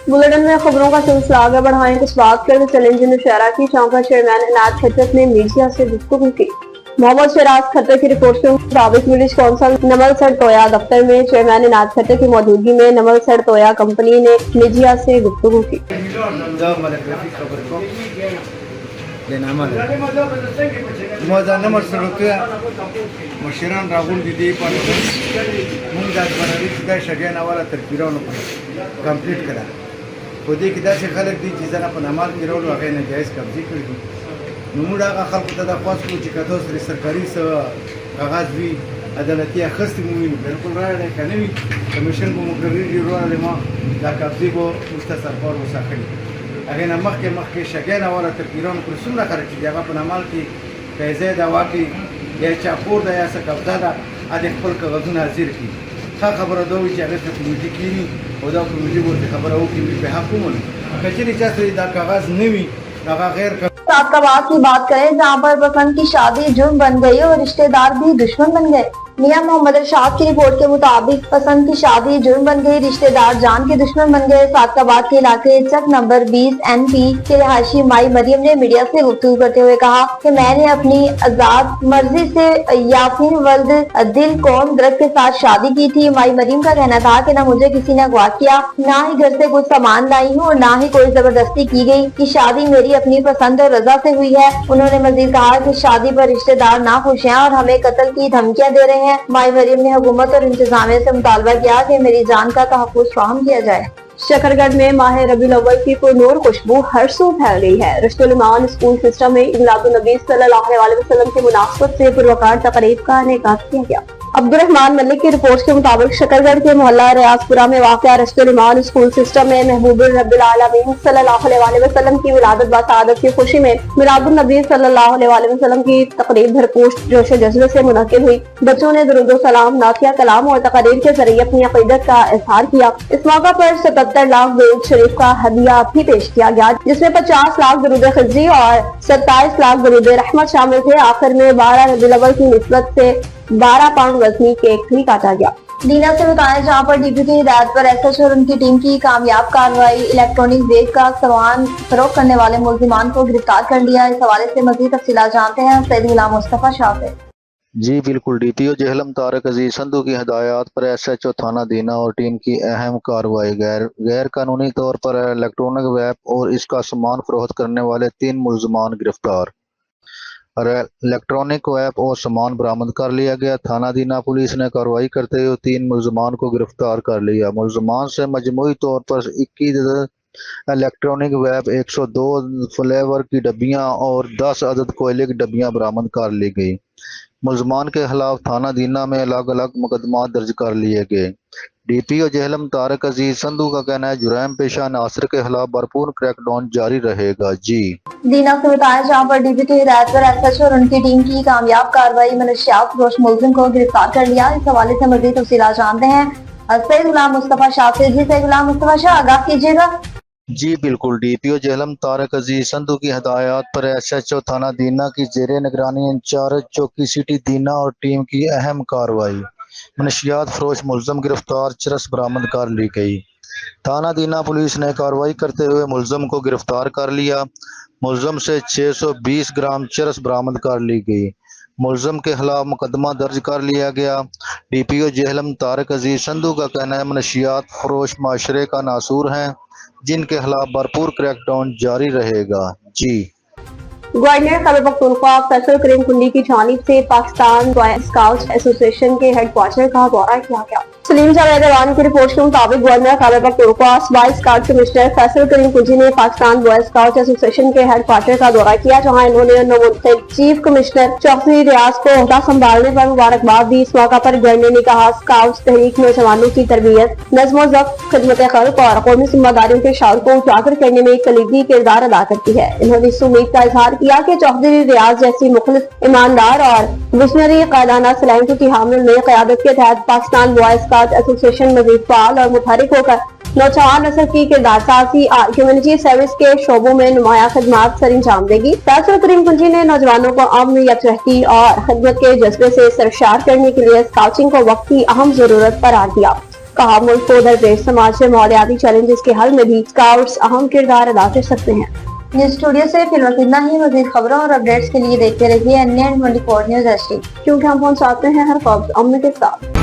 Bulletin में खबरों का सिलसिला आगे बढ़ाएं। कुछ बात करते चलें जिन शहरा की चौका चेयरमैन इनायत खट्टर ने मीडिया से गुफ्तगू की। मोहम्मद शराज खट्टर की रिपोर्ट के मुताबिक ब्रिटिश कौंसल नमल सड़ तोया दफ्तर में चेयरमैन इनायत खट्टर की मौजूदगी में नमल सड़ तोया कंपनी ने मीडिया से गुफ्तगू की। مشران راغون دي پانه مونږ د برابرۍ د شګان اوله ترکیرونو کمپلیټ کړه په دې کې داسې خلک دي چې ځنه په نماز کې ورو هغه نه جایز قبضه کړی نو موږ هغه خلکو ته د خاص کو چې کته سره سرکاري کاغذ وی عدالتي اخستې مو ویني بالکل راځي کنه وی کمیشن کو مقرری دی ورو ما دا قبضه کو مستثر پر وساخلی هغه نه مخکې شګان اوله ترکیرونو پر څومره خلک چې هغه په نماز کې پیسې دا واقعي یا چاپور دا یا څه قبضه ده ا د خپل کاغذونه حاضر کړي ښه خبره ده چې هغه ته کمیټي کینی او دا کمیټي ورته خبره وکړي په حکومت کچري چې دا کاغذ نه وي هغه غیر सादकाबाद की बात करें जहां पर पसंद की शादी जुर्म बन गई और रिश्तेदार भी दुश्मन बन गए। मियां मोहम्मद अरशाद की रिपोर्ट के मुताबिक पसंद की शादी जुर्म बन गई, रिश्तेदार जान के दुश्मन बन गए। सादकाबाद के इलाके चक नंबर 20 NP के रिहायशी माई मरियम ने मीडिया से गुफ्तगू करते हुए कहा कि मैंने अपनी आजाद मर्जी से यासीन वल्द दिल कौम दरद के साथ शादी की थी। माई मरियम का कहना था कि न मुझे किसी ने अगवा किया, न ही घर से कुछ सामान लाई हूँ और न ही कोई जबरदस्ती की गई कि शादी मेरी अपनी पसंद और रजा से हुई है। उन्होंने मजीद कहा कि शादी पर रिश्तेदार नाखुश हैं और हमें कत्ल की धमकियां दे रहे हैं। माई मरियम ने हुकूमत और इंतजामिया से मुतालबा किया कि मेरी जान का तहफ़्फ़ुज़ फराहम किया जाए। शकरगढ़ में माह रबीउल अव्वल की पुरनूर खुशबू हर सू फैल रही है। रश्तुल ईमान स्कूल सिस्टम में मिलादुन नबी सल्लल्लाहु अलैहि वसल्लम की मुनासबत से पुरवकार तकरीब का इनेकाद किया गया। अब्दुर्रहमान मलिक की रिपोर्ट के मुताबिक शकरगढ़ के मोहल्ला रियाजपुरा में वाक़या रश्तुल ईमान स्कूल सिस्टम में महबूबुर रब्बिल आलमीन सल्लल्लाहु अलैहि वसल्लम की विलादत व सआदत की खुशी में मिलादुन नबी सल्लल्लाहु अलैहि वसल्लम की तकरीब भरपूर जोश जज्बे से मुनक्किद हुई। बच्चों ने दुरूद सलाम, नातिया कलाम और तकरीर के जरिए अपनी अकीदत का इजहार किया। इस मौका पर 77 लाख दुरूद शरीफ का हदिया भी पेश किया गया, जिसमें 50 लाख दुरूद खिज़री और 27 लाख दुरूद रहमत शामिल थे। आखिर में 12 रबीउल अव्वल की निस्बत से 12 पाउंड वजनी केक भी काटा गया। दीना से बताया जहां पर डीपी की हिदायत पर SHO और उनकी टीम की कामयाब कार्रवाई, इलेक्ट्रॉनिक वेब का सामान फरोख्त करने वाले मुल्जिमान को गिरफ्तार कर लिया। इस हवाले से मजीद तफसीलात जानते हैं सैयद गुलाम मुस्तफा शाह से। जी बिल्कुल, DPO जेहलम तारक अजीज संधू की हदायत पर SHO थाना दीना और टीम की अहम कार्रवाई। गैर कानूनी तौर पर इलेक्ट्रॉनिक वेब और इसका सामान फरोख्त करने वाले 3 मुल्जिमान गिरफ्तार। इलेक्ट्रॉनिक वेब और सामान बरामद कर लिया गया। थाना दीना पुलिस ने कार्रवाई करते हुए 3 मुल्जिमान को गिरफ्तार कर लिया। मुल्जिमान से मजमूई तौर पर 21 इलेक्ट्रॉनिक वेब, 102 फ्लेवर की डब्बियां और 10 अदद कोयले की डब्बियां बरामद कर ली गई। मुल्जिमान के खिलाफ थाना दीना में अलग अलग मुकदमा दर्ज कर लिए गए। DPO जेहलम तारक अजीज संधू का कहना है जुर्म पेशा नासिर के खिलाफ भरपूर क्रैकडाउन जारी रहेगा। जी दीना से बताया जहां पर डीपी की हिदायत पर SHO और उनकी टीम की कामयाब कार्रवाई, मनशियात फरोश मुल्जिम को गिरफ्तार कर लिया। इस हवाले से मजीद तफसीलात जानते हैं सैयद गुलाम मुस्तफा शाह से। जी सैयद गुलाम मुस्तफा शाह, आगाह कीजिएगा। जी बिल्कुल, DPO जेहलम तारक अजीज संधू की हदायत पर SHO थाना दीना की जेरे निगरानी इंचार्ज चौकी सिटी दीना और टीम की अहम कार्रवाई, मनशियात फरोश मुल्जिम गिरफ्तार, चरस बरामद कर ली गई। थाना दीना पुलिस ने कार्रवाई करते हुए मुल्जिम को गिरफ्तार कर लिया। मुल्जिम से 620 ग्राम चरस बरामद कर ली गई। मुल्जिम के खिलाफ मुकदमा दर्ज कर लिया गया। DPO जेहलम तारक अजीज संधू का कहना है मनशियात फरोश माशरे का नासूर हैं, जिनके खिलाफ भरपूर क्रैकडाउन जारी रहेगा। जी गवर्नर खैबर पख्तूनख्वा फैसल करीम कुंडी की जानिब से पाकिस्तान बॉय स्काउट्स एसोसिएशन के हेडक्वार्टर का दौरा किया गया। सलीम जावेद अवान की रिपोर्ट के मुताबिक governor Khyber Pakhtunkhwa boy scout commissioner Faisal Karim Kundi ने पाकिस्तान बॉय स्काउट एसोसिएशन के हेडक्वार्टर का दौरा किया, जहां इन्होंने नवमुंतखब चीफ कमिश्नर चौधरी रियाज को ओहदा संभालने पर मुबारकबाद दी। इस मौका पर गवर्नर ने कहा स्काउट्स तहरीक नौजवानों की तरबियत, नज़्म व ज़ब्त, खिदमत खल्क और कौमी जिम्मेदारियों के शौर को उजागर करने में कलीदी किरदार अदा करती है। इन्होंने इस उम्मीद का इजहार किया कि चौधरी रियाज जैसी मुखलिस, ईमानदार और विजनरी कायदाना सलाहियतों की हामिल नई क़यादत के तहत पाकिस्तान बॉय स्काउट एसोसिएशन मज़ीद फ़आल और मुतहरिक होकर नौजवान नस्ल की किरदार साजी और कम्युनिटी सर्विस के शोबों में नुमाया खिदमात सर अंजाम देगी। फैसल करीम कुंजी ने नौजवानों को अमन, यकजहती और खिदमत के जज्बे से सरशार करने के लिए स्काउटिंग को वक्त की अहम जरूरत करार दिया। कहा मुल्क को दरपेश समाज से माहौलियाती चैलेंजेस के हल में भी स्काउट्स अहम किरदार अदा कर सकते हैं। न्यूज स्टूडियो से फिलहाल इतना ही। मजीद खबरों और अपडेट्स के लिए देखते रहिए NN24 न्यूज HD, क्योंकि हम पहुंचाते हैं हर खबर अमन के साथ।